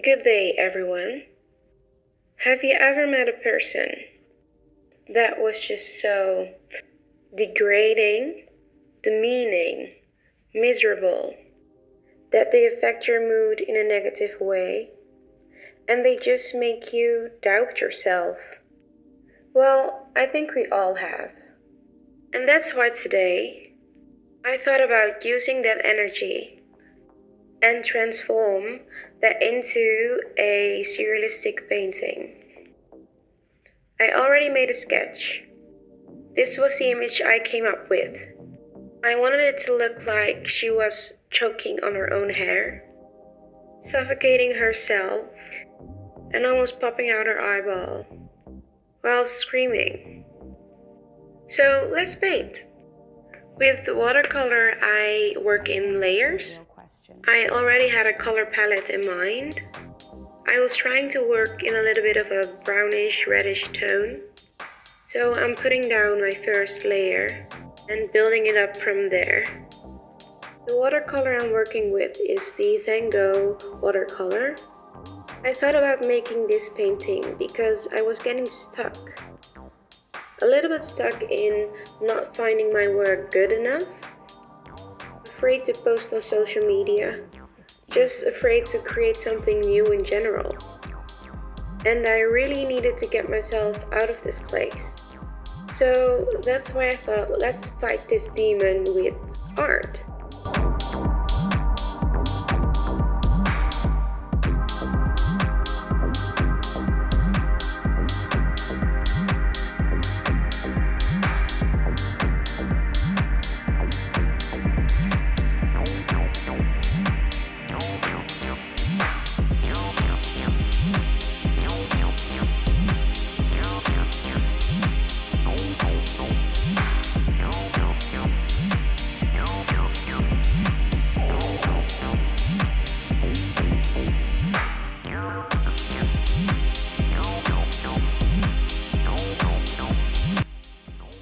Good day, everyone. Have you ever met a person that was just so degrading, demeaning, miserable, that they affect your mood in a negative way, and they just make you doubt yourself? Well, I think we all have. And that's why today I thought about using that energy and transform that into a surrealistic painting. I already made a sketch. This was the image I came up with. I wanted it to look like she was choking on her own hair, suffocating herself, and almost popping out her eyeball while screaming. So let's paint. With watercolor, I work in layers. I already had a color palette in mind. I was trying to work in a little bit of a brownish reddish tone. So I'm putting down my first layer and building it up from there. The watercolor I'm working with is the Van Gogh watercolor. I thought about making this painting because I was getting stuck. A little bit stuck in not finding my work good enough. Afraid to post on social media. Just afraid to create something new in general. And I really needed to get myself out of this place. So that's why I thought, let's fight this demon with art.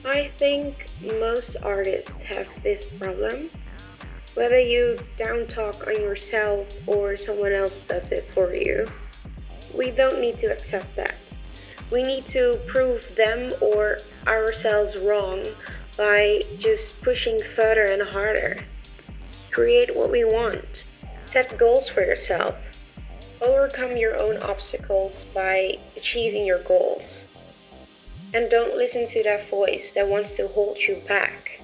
I think most artists have this problem. Whether you down talk on yourself or someone else does it for you, we don't need to accept that. We need to prove them or ourselves wrong by just pushing further and harder. Create what we want. Set goals for yourself. Overcome your own obstacles by achieving your goals. And don't listen to that voice that wants to hold you back.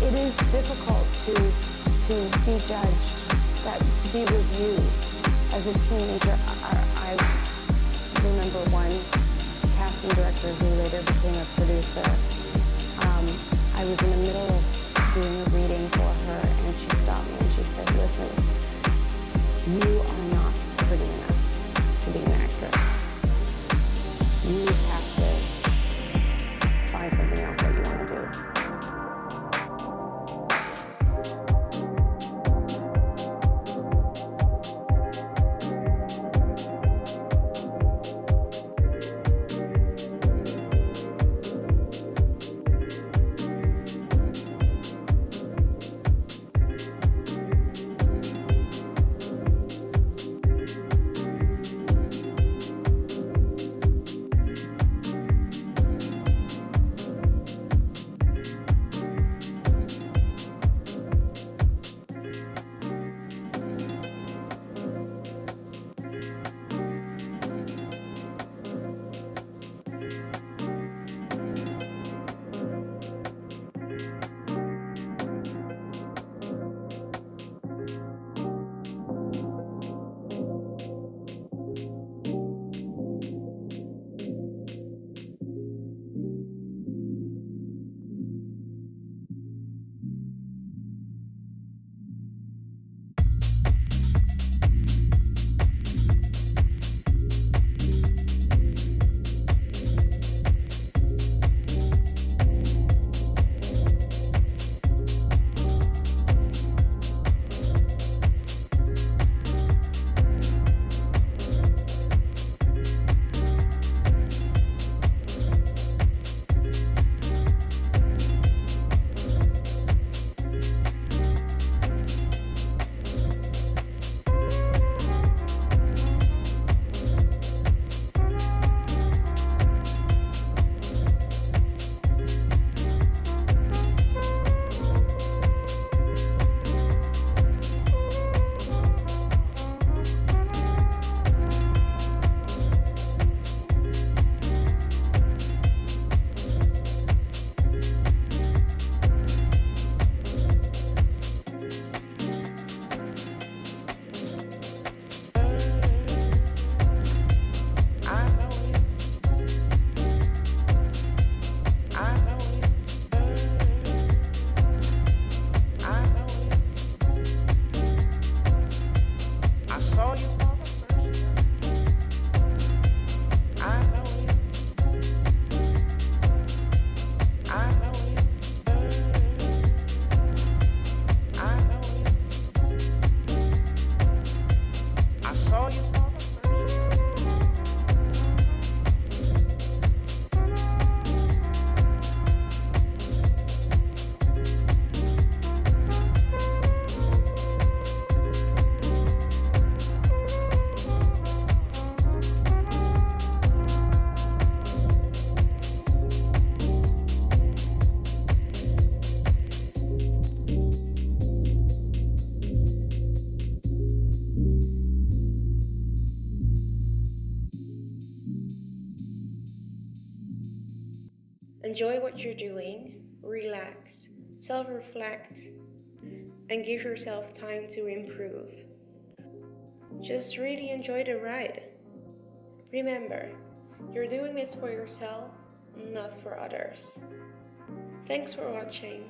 It is difficult to be judged, to be reviewed. As a teenager, I remember one casting director who later became a producer. I was in the middle of doing a reading for her, and she stopped me and she said, "Listen, you are not pretty enough to be an actress. You have to find something else that you want to do." Enjoy what you're doing, relax, self-reflect, and give yourself time to improve. Just really enjoy the ride. Remember, you're doing this for yourself, not for others. Thanks for watching.